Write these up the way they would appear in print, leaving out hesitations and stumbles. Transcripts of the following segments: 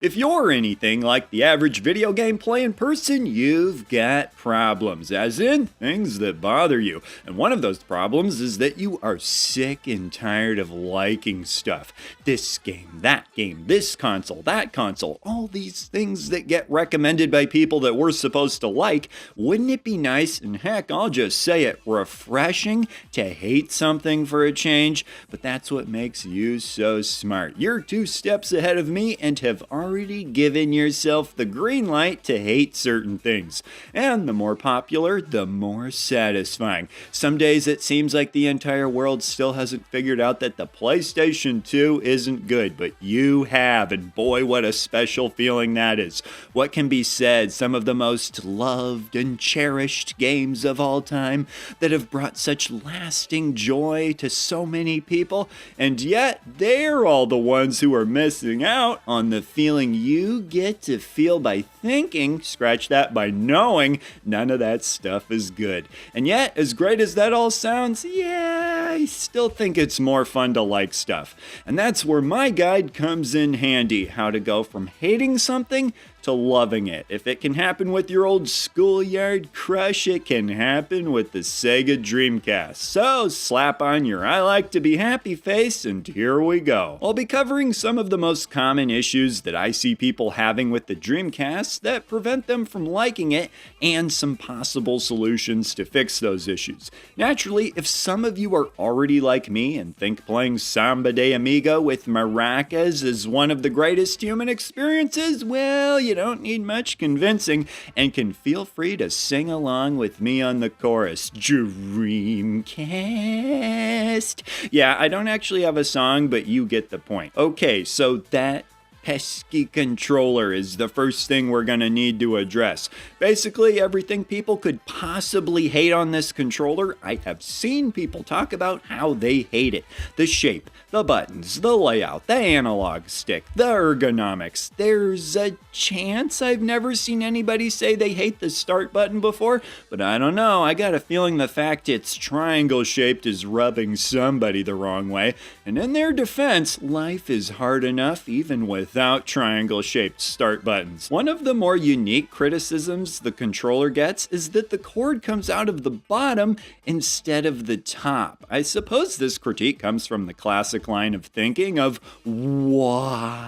If you're anything like the average video game playing person, you've got problems, as in things that bother you. And one of those problems is that you are sick and tired of liking stuff. This game, this console, that console, all these things that get recommended by people that we're supposed to like. Wouldn't it be nice, and heck, I'll just say it, refreshing to hate something for a change? But that's what makes you so smart. You're 2 steps ahead of me and have already given yourself the green light to hate certain things. And the more popular, the more satisfying. Some days it seems like the entire world still hasn't figured out that the PlayStation 2 isn't good, but you have, and boy, what a special feeling that is. What can be said? Some of the most loved and cherished games of all time that have brought such lasting joy to so many people, and yet they're all the ones who are missing out on the feeling you get to feel by thinking, scratch that, by knowing none of that stuff is good. And yet, as great as that all sounds, yeah, I still think it's more fun to like stuff. And that's where my guide comes in handy, how to go from hating something to loving it. If it can happen with your old schoolyard crush, it can happen with the Sega Dreamcast. So slap on your I like to be happy face, and here we go. I'll be covering some of the most common issues that I see people having with the Dreamcast that prevent them from liking it, and some possible solutions to fix those issues. Naturally, if some of you are already like me and think playing Samba de Amigo with maracas is one of the greatest human experiences, well, you don't need much convincing and can feel free to sing along with me on the chorus. Dreamcast. Yeah, I don't actually have a song, but you get the point. Okay, so that pesky controller is the first thing we're gonna need to address. Basically, everything people could possibly hate on this controller, I have seen people talk about how they hate it. The shape, the buttons, the layout, the analog stick, the ergonomics. There's a chance I've never seen anybody say they hate the start button before, but I don't know. I got a feeling the fact it's triangle shaped is rubbing somebody the wrong way. And in their defense, life is hard enough even without triangle-shaped start buttons. One of the more unique criticisms the controller gets is that the cord comes out of the bottom instead of the top. I suppose this critique comes from the classic line of thinking of why.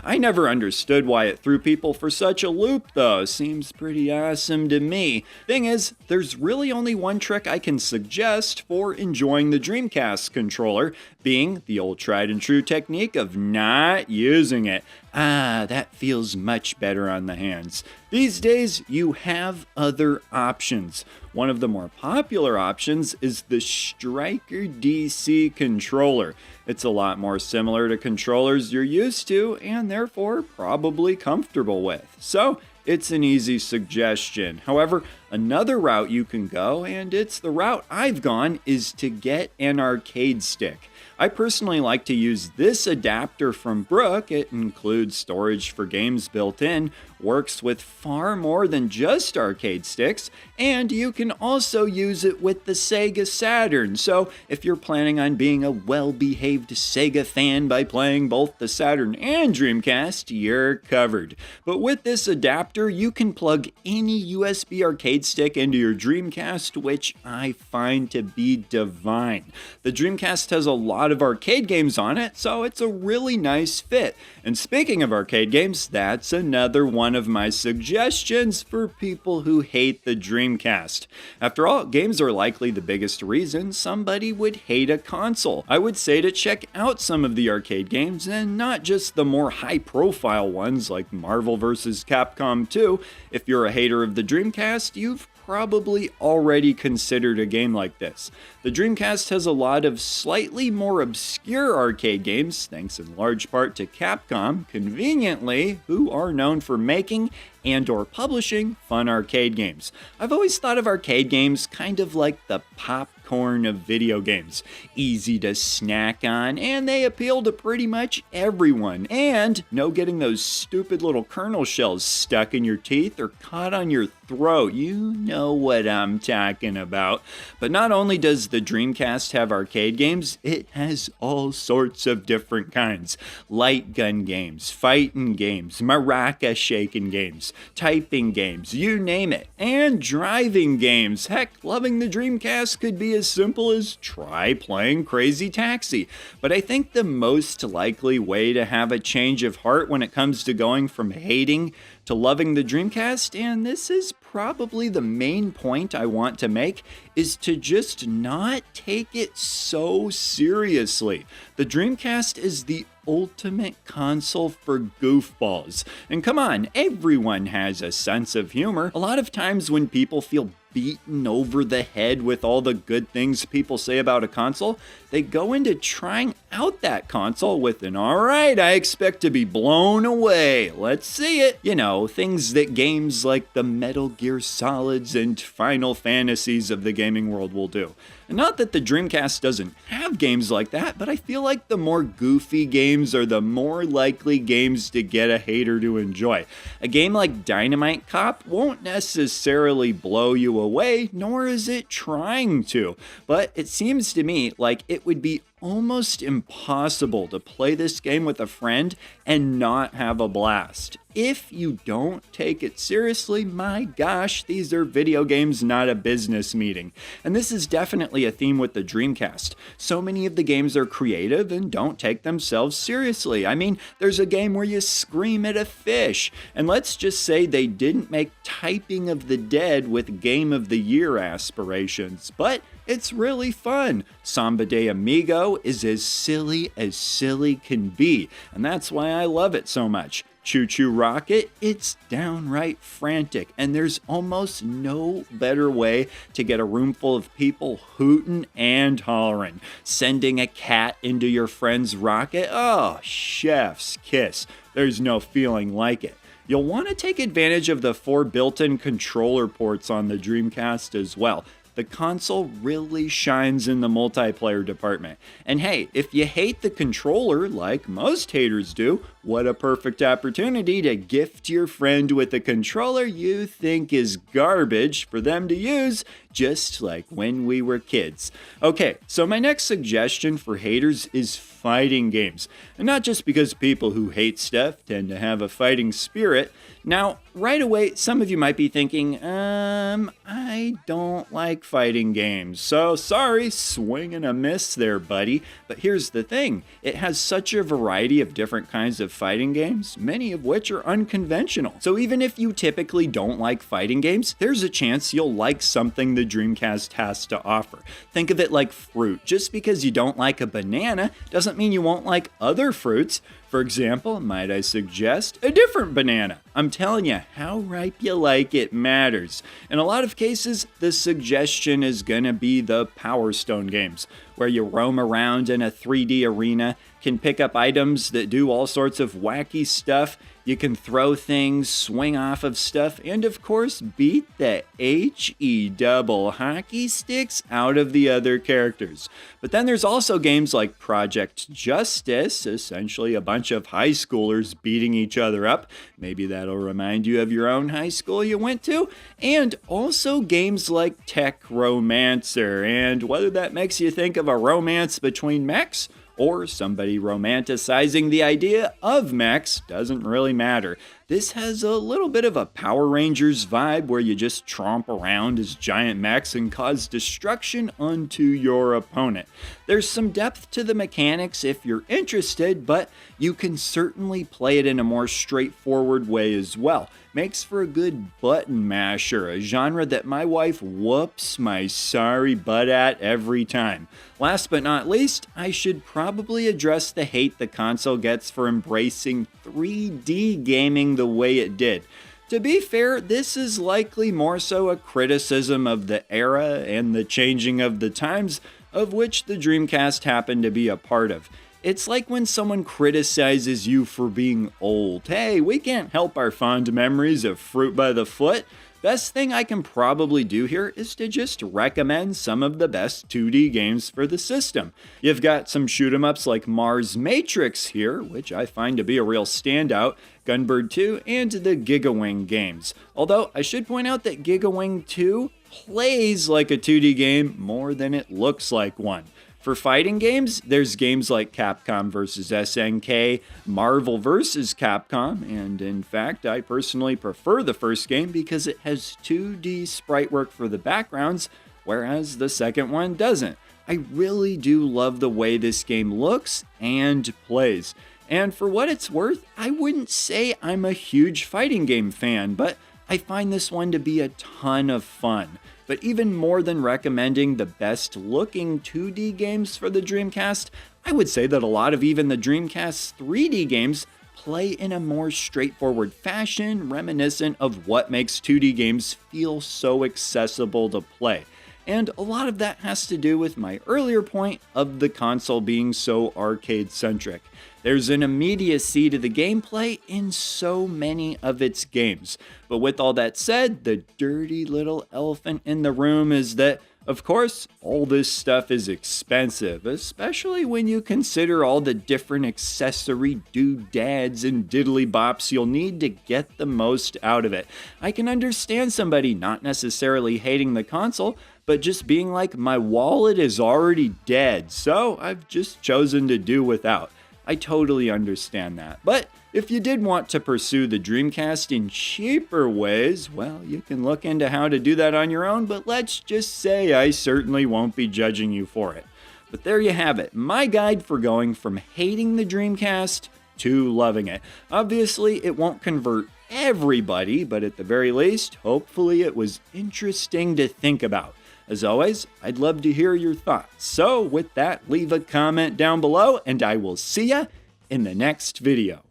I never understood why it threw people for such a loop though. Seems pretty awesome to me. Thing is, there's really only one trick I can suggest for enjoying the Dreamcast controller, being the old tried and true technique of not using it. That feels much better on the hands. These days, you have other options. One of the more popular options is the Striker DC controller. It's a lot more similar to controllers you're used to and therefore probably comfortable with. So, it's an easy suggestion. However, another route you can go, and it's the route I've gone, is to get an arcade stick. I personally like to use this adapter from Brook. It includes storage for games built in, works with far more than just arcade sticks, and you can also use it with the Sega Saturn. So if you're planning on being a well-behaved Sega fan by playing both the Saturn and Dreamcast, you're covered. But with this adapter, you can plug any USB arcade stick into your Dreamcast, which I find to be divine. The Dreamcast has a lot of arcade games on it, so it's a really nice fit. And speaking of arcade games, that's another one of my suggestions for people who hate the Dreamcast. After all, games are likely the biggest reason somebody would hate a console. I would say to check out some of the arcade games, and not just the more high-profile ones like Marvel vs. Capcom 2. If you're a hater of the Dreamcast, you've probably already considered a game like this. The Dreamcast has a lot of slightly more obscure arcade games, thanks in large part to Capcom, conveniently, who are known for making and/or publishing fun arcade games. I've always thought of arcade games kind of like the popcorn of video games. Easy to snack on, and they appeal to pretty much everyone. And no getting those stupid little kernel shells stuck in your teeth or caught on your throat. You know what I'm talking about. But not only does the Dreamcast have arcade games, it has all sorts of different kinds. Light gun games, fighting games, maraca shaking games, typing games, you name it. And driving games. Heck, loving the Dreamcast could be as simple as try playing Crazy Taxi. But I think the most likely way to have a change of heart when it comes to going from hating to loving the Dreamcast, and this is probably the main point I want to make, is to just not take it so seriously. The Dreamcast is the ultimate console for goofballs. And come on, everyone has a sense of humor. A lot of times when people feel beaten over the head with all the good things people say about a console, they go into trying out that console with an "alright, I expect to be blown away, let's see it." You know, things that games like the Metal Gear Solids and Final Fantasies of the gaming world will do. And not that the Dreamcast doesn't have games like that, but I feel like the more goofy games are the more likely games to get a hater to enjoy. A game like Dynamite Cop won't necessarily blow you away, nor is it trying to. But it seems to me like it would be almost impossible to play this game with a friend and not have a blast. If you don't take it seriously, my gosh, these are video games, not a business meeting. And this is definitely a theme with the Dreamcast. So many of the games are creative and don't take themselves seriously. I mean, there's a game where you scream at a fish. And let's just say they didn't make Typing of the Dead with Game of the Year aspirations, but it's really fun. Samba de Amigo is as silly can be, and that's why I love it so much. Choo Choo Rocket, it's downright frantic, and there's almost no better way to get a room full of people hooting and hollering. Sending a cat into your friend's rocket, oh, chef's kiss. There's no feeling like it. You'll want to take advantage of the 4 built-in controller ports on the Dreamcast as well. The console really shines in the multiplayer department. And hey, if you hate the controller, like most haters do, what a perfect opportunity to gift your friend with a controller you think is garbage for them to use, just like when we were kids. Okay, so my next suggestion for haters is fighting games. And not just because people who hate stuff tend to have a fighting spirit. Now, right away, some of you might be thinking, I don't like fighting games. So sorry, swing and a miss there, buddy. But here's the thing. It has such a variety of different kinds of fighting games, many of which are unconventional. So even if you typically don't like fighting games, there's a chance you'll like something the Dreamcast has to offer. Think of it like fruit. Just because you don't like a banana doesn't mean you won't like other fruits. For example, might I suggest a different banana? I'm telling you, how ripe you like it matters. In a lot of cases, the suggestion is gonna be the Power Stone games, where you roam around in a 3D arena, can pick up items that do all sorts of wacky stuff, you can throw things, swing off of stuff, and of course beat the HE double hockey sticks out of the other characters. But then there's also games like Project Justice, essentially a bunch of high schoolers beating each other up. Maybe that'll remind you of your own high school you went to. And also games like Tech Romancer, and whether that makes you think of a romance between mechs or somebody romanticizing the idea of mechs doesn't really matter. This has a little bit of a Power Rangers vibe where you just tromp around as giant mechs and cause destruction unto your opponent. There's some depth to the mechanics if you're interested, but you can certainly play it in a more straightforward way as well. Makes for a good button masher, a genre that my wife whoops my sorry butt at every time. Last but not least, I should probably address the hate the console gets for embracing 3D gaming the way it did. To be fair, this is likely more so a criticism of the era and the changing of the times, of which the Dreamcast happened to be a part of. It's like when someone criticizes you for being old. Hey, we can't help our fond memories of Fruit by the Foot. Best thing I can probably do here is to just recommend some of the best 2D games for the system. You've got some shoot 'em ups like Mars Matrix here, which I find to be a real standout, Gunbird 2, and the Gigawing games. Although I should point out that Gigawing 2 plays like a 2D game more than it looks like one. For fighting games, there's games like Capcom vs. SNK, Marvel vs. Capcom, and in fact, I personally prefer the first game because it has 2D sprite work for the backgrounds, whereas the second one doesn't. I really do love the way this game looks and plays. And for what it's worth, I wouldn't say I'm a huge fighting game fan, but I find this one to be a ton of fun. But even more than recommending the best looking 2D games for the Dreamcast, I would say that a lot of even the Dreamcast's 3D games play in a more straightforward fashion, reminiscent of what makes 2D games feel so accessible to play. And a lot of that has to do with my earlier point of the console being so arcade-centric. There's an immediacy to the gameplay in so many of its games. But with all that said, the dirty little elephant in the room is that, of course, all this stuff is expensive, especially when you consider all the different accessory doodads and diddly bops you'll need to get the most out of it. I can understand somebody not necessarily hating the console, but just being like, my wallet is already dead, so I've just chosen to do without. I totally understand that. But if you did want to pursue the Dreamcast in cheaper ways, well, you can look into how to do that on your own, but let's just say I certainly won't be judging you for it. But there you have it, my guide for going from hating the Dreamcast to loving it. Obviously, it won't convert everybody, but at the very least, hopefully it was interesting to think about. As always, I'd love to hear your thoughts. So with that, leave a comment down below, and I will see ya in the next video.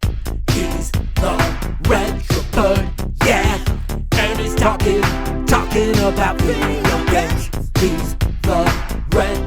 He's the retro bird, yeah. And he's talking about video games. He's the retro